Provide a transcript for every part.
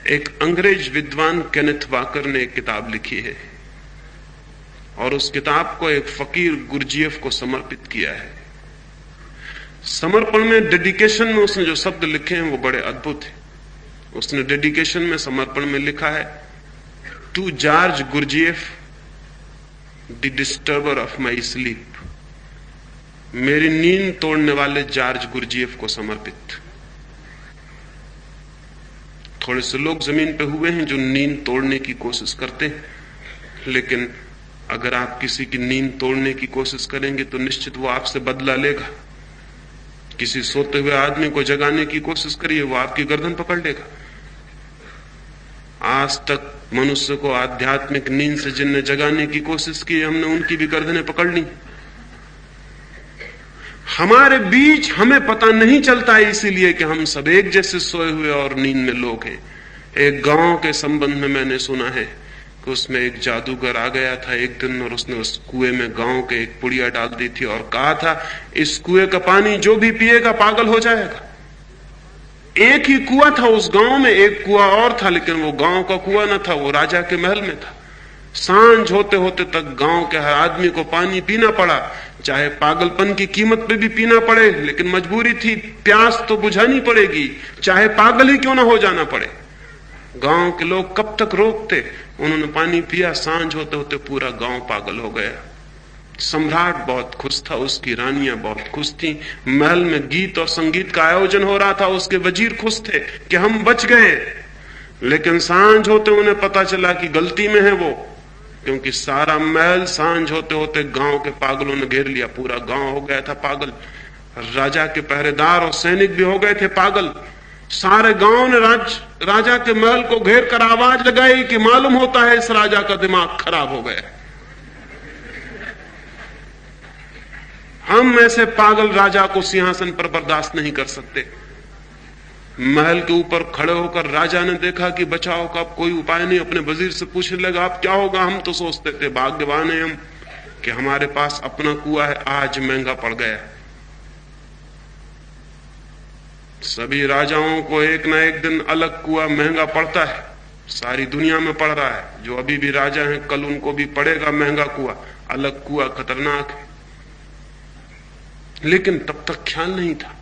एक अंग्रेज विद्वान केनेथ वाकर ने एक किताब लिखी है और उस किताब को एक फकीर गुरजीएफ को समर्पित किया है। समर्पण में, डेडिकेशन में उसने जो शब्द लिखे हैं वो बड़े अद्भुत हैं। उसने डेडिकेशन में, समर्पण में लिखा है, to George Gurdjieff the disturber of my sleep. मेरी नींद तोड़ने वाले जॉर्ज गुरजीएफ को समर्पित। थोड़े से लोग जमीन पे हुए हैं जो नींद तोड़ने की कोशिश करते हैं, लेकिन अगर आप किसी की नींद तोड़ने की कोशिश करेंगे तो निश्चित वो आपसे बदला लेगा। किसी सोते हुए आदमी को जगाने की कोशिश करिए, वो आपकी गर्दन पकड़ लेगा। आज तक मनुष्य को आध्यात्मिक नींद से जिनने जगाने की कोशिश की, हमने उनकी भी गर्दनें पकड़ ली। हमारे बीच हमें पता नहीं चलता है, इसीलिए कि हम सब एक जैसे सोए हुए और नींद में लोग हैं। एक गांव के संबंध में मैंने सुना है कि उसमें एक जादूगर आ गया था एक दिन और उसने उस कुएं में गांव के एक पुड़िया डाल दी थी और कहा था, इस कुएं का पानी जो भी पिएगा पागल हो जाएगा। एक ही कुआं था उस गांव में, एक कुआं और था, लेकिन वो गांव का कुआं न था, वो राजा के महल में था। सांझ होते होते तक गांव के हर आदमी को पानी पीना पड़ा, चाहे पागलपन की कीमत पे भी पीना पड़े, लेकिन मजबूरी थी, प्यास तो बुझानी पड़ेगी, चाहे पागल ही क्यों ना हो जाना पड़े। गांव के लोग कब तक रोकते? उन्होंने पानी पिया, सांझ होते होते पूरा गांव पागल हो गया। सम्राट बहुत खुश था, उसकी रानियां बहुत खुश थी, महल में गीत और संगीत का आयोजन हो रहा था, उसके वजीर खुश थे कि हम बच गए। लेकिन सांझ होते उन्हें पता चला कि गलती में है वो, क्योंकि सारा महल सांझ होते होते गांव के पागलों ने घेर लिया। पूरा गांव हो गया था पागल, राजा के पहरेदार और सैनिक भी हो गए थे पागल। सारे गांव ने राजा के महल को घेर कर आवाज लगाई कि मालूम होता है इस राजा का दिमाग खराब हो गया। हम ऐसे पागल राजा को सिंहासन पर बर्दाश्त नहीं कर सकते। महल के ऊपर खड़े होकर राजा ने देखा कि बचाव का कोई उपाय नहीं, अपने वजीर से पूछने लगा, अब क्या होगा? हम तो सोचते थे भाग्यवान हैं हम कि हमारे पास अपना कुआं है, आज महंगा पड़ गया। सभी राजाओं को एक ना एक दिन अलग कुआं महंगा पड़ता है, सारी दुनिया में पड़ रहा है। जो अभी भी राजा हैं कल उनको भी पड़ेगा महंगा कुआं, अलग कुआं खतरनाक है। लेकिन तब तक ख्याल नहीं था।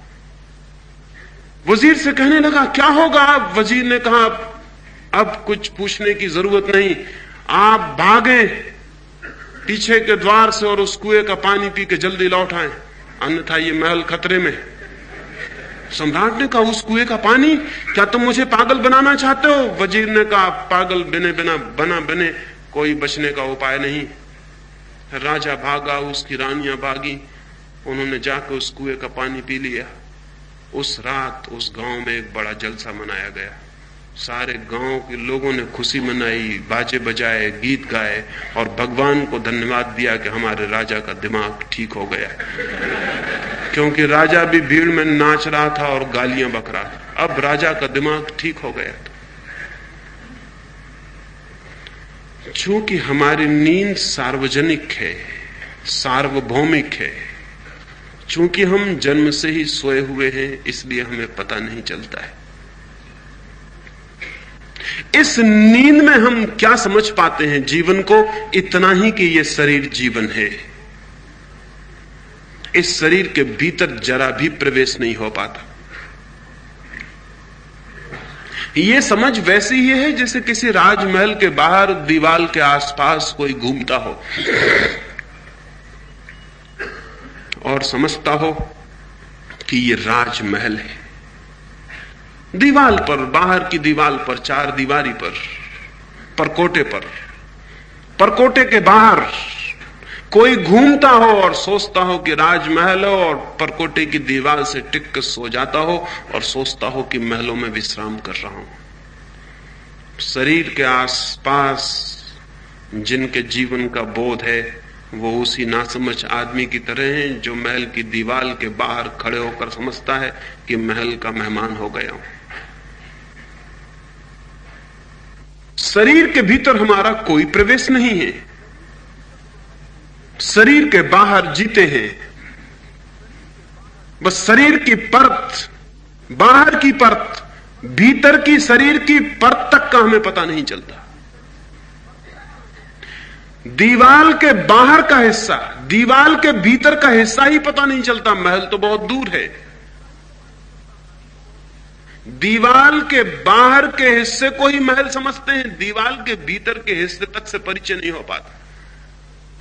वजीर से कहने लगा, क्या होगा? अब वजीर ने कहा, अब कुछ पूछने की जरूरत नहीं, आप भागे पीछे के द्वार से और उस कुएं का पानी पी के जल्दी लौट आए, अन्यथा ये महल खतरे में। सम्राट ने कहा, उस कुएं का पानी? क्या तुम मुझे पागल बनाना चाहते हो? वजीर ने कहा, पागल बने कोई बचने का उपाय नहीं। राजा भागा, उसकी रानियां भागी, उन्होंने जाकर उस कुएं का पानी पी लिया। उस रात उस गांव में एक बड़ा जलसा मनाया गया। सारे गांव के लोगों ने खुशी मनाई, बाजे बजाए, गीत गाए और भगवान को धन्यवाद दिया कि हमारे राजा का दिमाग ठीक हो गया। क्योंकि राजा भी भीड़ में नाच रहा था और गालियां बक रहा था। अब राजा का दिमाग ठीक हो गया था। चूंकि हमारी नींद सार्वजनिक है, सार्वभौमिक है, चूंकि हम जन्म से ही सोए हुए हैं, इसलिए हमें पता नहीं चलता है। इस नींद में हम क्या समझ पाते हैं जीवन को? इतना ही कि यह शरीर जीवन है। इस शरीर के भीतर जरा भी प्रवेश नहीं हो पाता। यह समझ वैसे ही है जैसे किसी राजमहल के बाहर दीवार के आसपास कोई घूमता हो और समझता हो कि ये राजमहल है। दीवार पर, बाहर की दीवार पर, चार दीवारी पर, परकोटे के बाहर कोई घूमता हो और सोचता हो कि राजमहल हो, और परकोटे की दीवार से टिक कर सो जाता हो और सोचता हो कि महलों में विश्राम कर रहा हूं। शरीर के आसपास जिनके जीवन का बोध है वो उसी नासमझ आदमी की तरह हैं जो महल की दीवार के बाहर खड़े होकर समझता है कि महल का मेहमान हो गया हूं। शरीर के भीतर हमारा कोई प्रवेश नहीं है, शरीर के बाहर जीते हैं। बस शरीर की परत, बाहर की परत भीतर की शरीर की परत तक का हमें पता नहीं चलता। दीवाल के बाहर का हिस्सा, दीवाल के भीतर का हिस्सा ही पता नहीं चलता। महल तो बहुत दूर है, दीवाल के बाहर के हिस्से को ही महल समझते हैं, दीवाल के भीतर के हिस्से तक से परिचय नहीं हो पाता।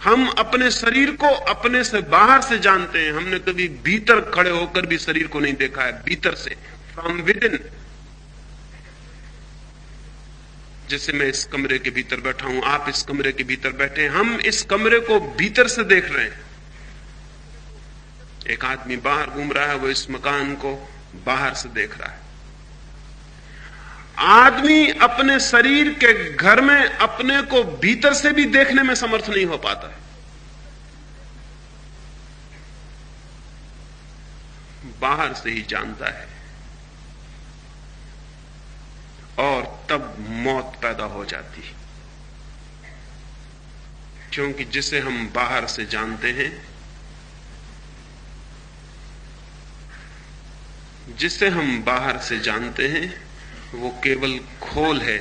हम अपने शरीर को अपने से बाहर से जानते हैं, हमने कभी भीतर खड़े होकर भी शरीर को नहीं देखा है, भीतर से, फ्रॉम विद इन। जैसे मैं इस कमरे के भीतर बैठा हूं, आप इस कमरे के भीतर बैठे हैं, हम इस कमरे को भीतर से देख रहे हैं। एक आदमी बाहर घूम रहा है, वो इस मकान को बाहर से देख रहा है। आदमी अपने शरीर के घर में अपने को भीतर से भी देखने में समर्थ नहीं हो पाता है। बाहर से ही जानता है, और तब मौत पैदा हो जाती है, क्योंकि जिसे हम बाहर से जानते हैं, जिसे हम बाहर से जानते हैं, वो केवल खोल है,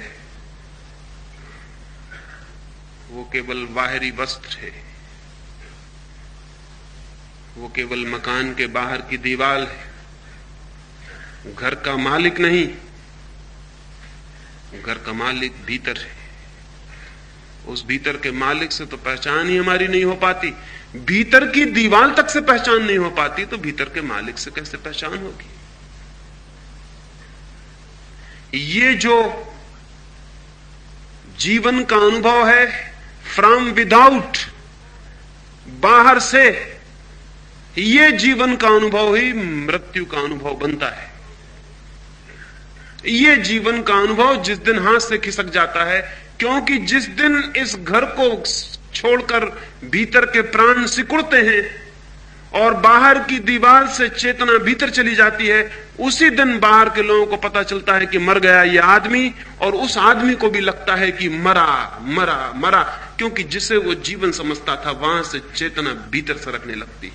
वो केवल बाहरी वस्त्र है, वो केवल मकान के बाहर की दीवार है, घर का मालिक नहीं। घर का मालिक भीतर है। उस भीतर के मालिक से तो पहचान ही हमारी नहीं हो पाती। भीतर की दीवार तक से पहचान नहीं हो पाती, तो भीतर के मालिक से कैसे पहचान होगी? ये जो जीवन का अनुभव है, फ्रॉम विदाउट, बाहर से, ये जीवन का अनुभव ही मृत्यु का अनुभव बनता है। ये जीवन का अनुभव जिस दिन हाथ से खिसक जाता है, क्योंकि जिस दिन इस घर को छोड़कर भीतर के प्राण सिकुड़ते हैं और बाहर की दीवार से चेतना भीतर चली जाती है, उसी दिन बाहर के लोगों को पता चलता है कि मर गया ये आदमी, और उस आदमी को भी लगता है कि मरा मरा मरा, क्योंकि जिसे वो जीवन समझता था वहां से चेतना भीतर सरकने लगती।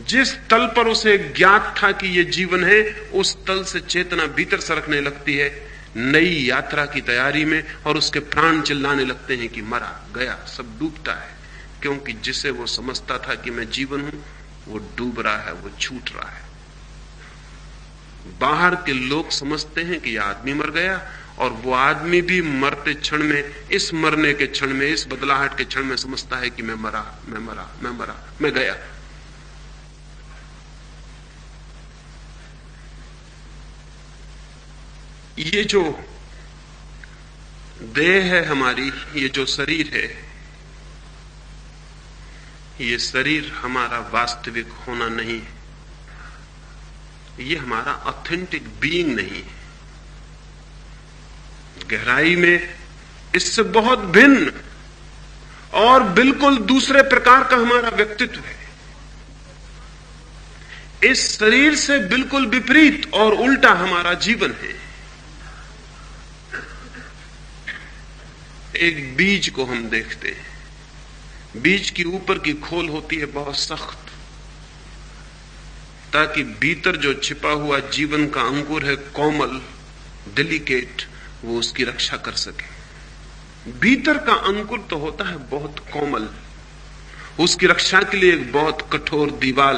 जिस तल पर उसे ज्ञात था कि ये जीवन है, उस तल से चेतना भीतर सरकने लगती है नई यात्रा की तैयारी में, और उसके प्राण चिल्लाने लगते हैं कि मरा गया, सब डूबता है, क्योंकि जिसे वो समझता था कि मैं जीवन हूं, वो डूब रहा है, वो छूट रहा है। बाहर के लोग समझते हैं कि यह आदमी मर गया, और वो आदमी भी मरते क्षण में, इस मरने के क्षण में, इस बदलाहट के क्षण में समझता है कि मैं मरा, मैं मरा, मैं मरा, मैं गया। ये जो देह है हमारी, ये जो शरीर है, ये शरीर हमारा वास्तविक होना नहीं है, ये हमारा ऑथेंटिक बीइंग नहीं है। गहराई में इससे बहुत भिन्न और बिल्कुल दूसरे प्रकार का हमारा व्यक्तित्व है। इस शरीर से बिल्कुल विपरीत और उल्टा हमारा जीवन है। एक बीज को हम देखते हैं, बीज की ऊपर की खोल होती है बहुत सख्त, ताकि भीतर जो छिपा हुआ जीवन का अंकुर है, कोमल, डेलिकेट, वो उसकी रक्षा कर सके। भीतर का अंकुर तो होता है बहुत कोमल, उसकी रक्षा के लिए एक बहुत कठोर दीवार,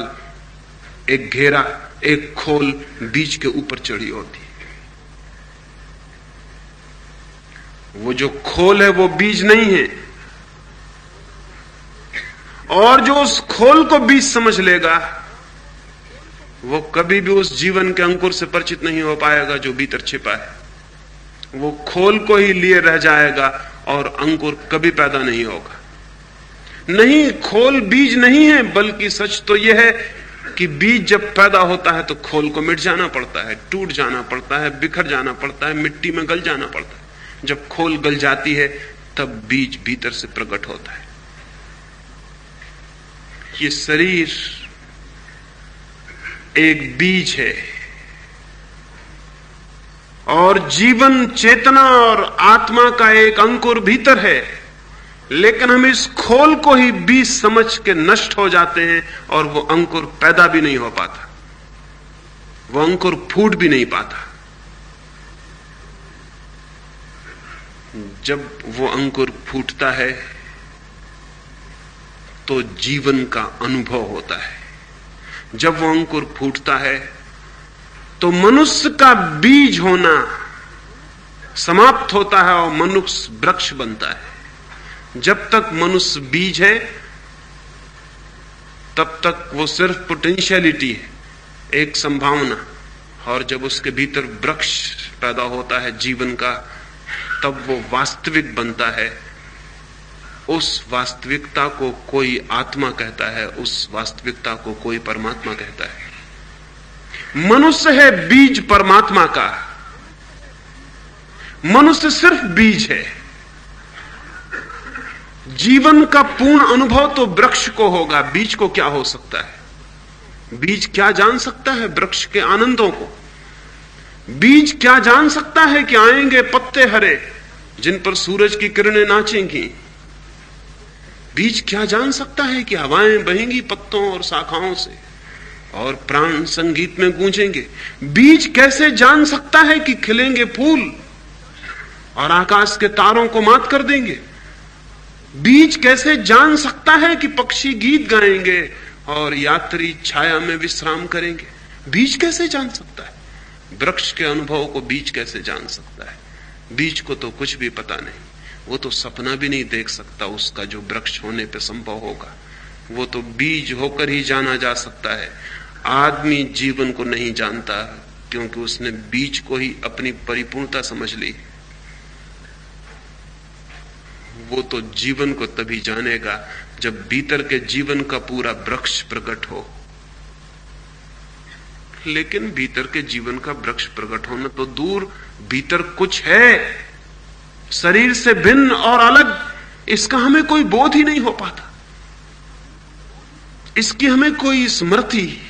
एक घेरा, एक खोल बीज के ऊपर चढ़ी होती है। वो जो खोल है वो बीज नहीं है, और जो उस खोल को बीज समझ लेगा, वो कभी भी उस जीवन के अंकुर से परिचित नहीं हो पाएगा जो भीतर छिपा है। वो खोल को ही लिए रह जाएगा और अंकुर कभी पैदा नहीं होगा। नहीं, खोल बीज नहीं है, बल्कि सच तो यह है कि बीज जब पैदा होता है तो खोल को मिट जाना पड़ता है, टूट जाना पड़ता है, बिखर जाना पड़ता है, मिट्टी में गल जाना पड़ता है। जब खोल गल जाती है तब बीज भीतर से प्रकट होता है। ये शरीर एक बीज है, और जीवन, चेतना और आत्मा का एक अंकुर भीतर है, लेकिन हम इस खोल को ही बीज समझ के नष्ट हो जाते हैं, और वो अंकुर पैदा भी नहीं हो पाता, वो अंकुर फूट भी नहीं पाता। जब वो अंकुर फूटता है तो जीवन का अनुभव होता है। जब वो अंकुर फूटता है तो मनुष्य का बीज होना समाप्त होता है और मनुष्य वृक्ष बनता है। जब तक मनुष्य बीज है तब तक वो सिर्फ पोटेंशियलिटी है, एक संभावना। और जब उसके भीतर वृक्ष पैदा होता है जीवन का, तब वो वास्तविक बनता है। उस वास्तविकता को कोई आत्मा कहता है, उस वास्तविकता को कोई परमात्मा कहता है। मनुष्य है बीज परमात्मा का। मनुष्य सिर्फ बीज है। जीवन का पूर्ण अनुभव तो वृक्ष को होगा, बीज को क्या हो सकता है? बीज क्या जान सकता है वृक्ष के आनंदों को? बीज क्या जान सकता है कि आएंगे पत्ते हरे जिन पर सूरज की किरणें नाचेंगी? बीज क्या जान सकता है कि हवाएं बहेंगी पत्तों और शाखाओं से और प्राण संगीत में गूंजेंगे? बीज कैसे जान सकता है कि खिलेंगे फूल और आकाश के तारों को मात कर देंगे? बीज कैसे जान सकता है कि पक्षी गीत गाएंगे और यात्री छाया में विश्राम करेंगे? बीज कैसे जान सकता है? वृक्ष के अनुभव को बीज कैसे जान सकता है? बीज को तो कुछ भी पता नहीं, वो तो सपना भी नहीं देख सकता उसका जो वृक्ष होने पे संभव होगा। वो तो बीज होकर ही जाना जा सकता है। आदमी जीवन को नहीं जानता क्योंकि उसने बीज को ही अपनी परिपूर्णता समझ ली। वो तो जीवन को तभी जानेगा जब भीतर के जीवन का पूरा वृक्ष प्रकट हो। लेकिन भीतर के जीवन का वृक्ष प्रकट होना तो दूर, भीतर कुछ है शरीर से भिन्न और अलग, इसका हमें कोई बोध ही नहीं हो पाता। इसकी हमें कोई स्मृति,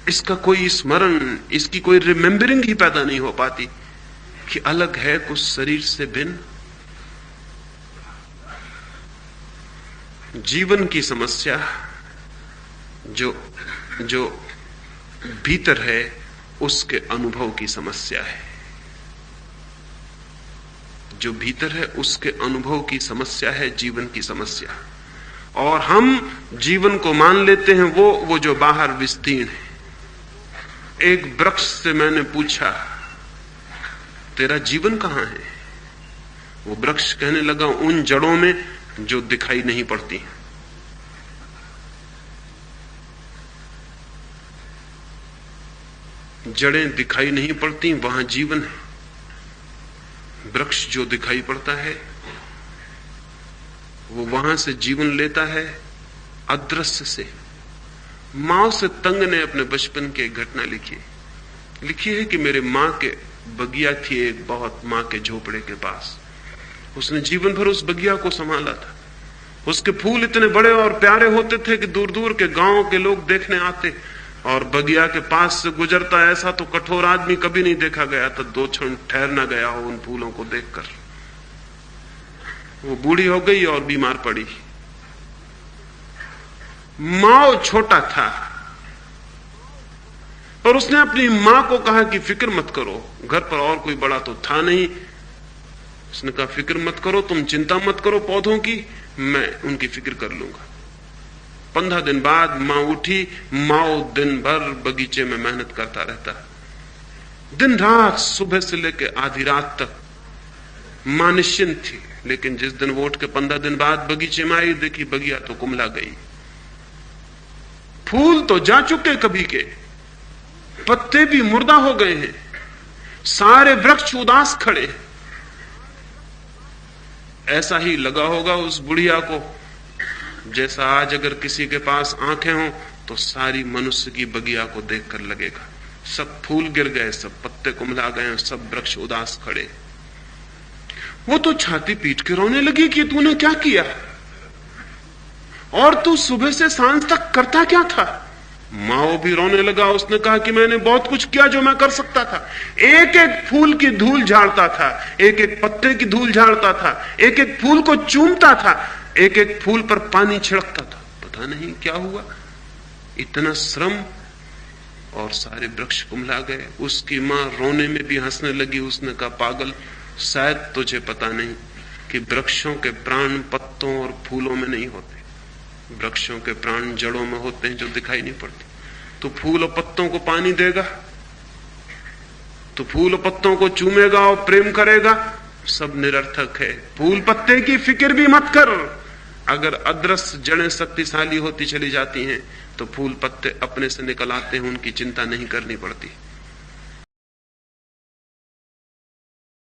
इसका कोई स्मरण, इसकी कोई रिमेंबरिंग ही पैदा नहीं हो पाती कि अलग है कुछ शरीर से भिन्न। जीवन की समस्या जो भीतर है उसके अनुभव की समस्या है। जो भीतर है उसके अनुभव की समस्या है जीवन की समस्या। और हम जीवन को मान लेते हैं वो जो बाहर विस्तीर्ण है। एक वृक्ष से मैंने पूछा, तेरा जीवन कहां है? वो वृक्ष कहने लगा, उन जड़ों में जो दिखाई नहीं पड़ती। जड़ें दिखाई नहीं पड़ती, वहां जीवन है। वृक्ष जो दिखाई पड़ता है वो वहां से जीवन लेता है, अदृश्य से। मां से तंग ने अपने बचपन की एक घटना लिखी है कि मेरे मां के बगिया थी एक बहुत, मां के झोपड़े के पास। उसने जीवन भर उस बगिया को संभाला था। उसके फूल इतने बड़े और प्यारे होते थे कि दूर दूर के गांव के लोग देखने आते, और बगिया के पास से गुजरता ऐसा तो कठोर आदमी कभी नहीं देखा गया था, 2 क्षण ठहर ना गया हो उन फूलों को देखकर। वो बूढ़ी हो गई और बीमार पड़ी। माओ छोटा था और उसने अपनी मां को कहा कि फिक्र मत करो, घर पर और कोई बड़ा तो था नहीं। उसने कहा फिक्र मत करो, तुम चिंता मत करो पौधों की, मैं उनकी फिक्र कर लूंगा। 15 दिन बाद मां उठी। माओ दिन भर बगीचे में मेहनत करता रहता, दिन रात, सुबह से लेकर आधी रात तक। मां निश्चिंत थी, लेकिन जिस दिन वो उठ के 15 दिन बाद बगीचे में आई, देखी बगिया तो कुमला गई। फूल तो जा चुके कभी के, पत्ते भी मुर्दा हो गए हैं, सारे वृक्ष उदास खड़े। ऐसा ही लगा होगा उस बुढ़िया को जैसा आज अगर किसी के पास आंखें हों तो सारी मनुष्य की बगिया को देखकर लगेगा। सब फूल गिर गए, सब पत्ते कुमला गए, सब वृक्ष उदास खड़े। वो तो छाती पीट के रोने लगी कि तूने क्या किया, और तू सुबह से सांझ तक करता क्या था? माओ भी रोने लगा। उसने कहा कि मैंने बहुत कुछ किया जो मैं कर सकता था। एक एक फूल की धूल झाड़ता था, एक एक पत्ते की धूल झाड़ता था, एक एक फूल को चूमता था, एक एक फूल पर पानी छिड़कता था। पता नहीं क्या हुआ, इतना श्रम और सारे वृक्ष कुमला गए। उसकी मां रोने में भी हंसने लगी। उसने कहा पागल, शायद तुझे पता नहीं कि वृक्षों के प्राण पत्तों और फूलों में नहीं होते, वृक्षों के प्राण जड़ों में होते हैं जो दिखाई नहीं पड़ती। तो फूल और पत्तों को पानी देगा, तो फूल और पत्तों को चूमेगा और प्रेम करेगा, सब निरर्थक है। फूल पत्ते की फिक्र भी मत कर। अगर अदृश्य जड़ें शक्तिशाली होती चली जाती हैं तो फूल पत्ते अपने से निकल आते हैं, उनकी चिंता नहीं करनी पड़ती।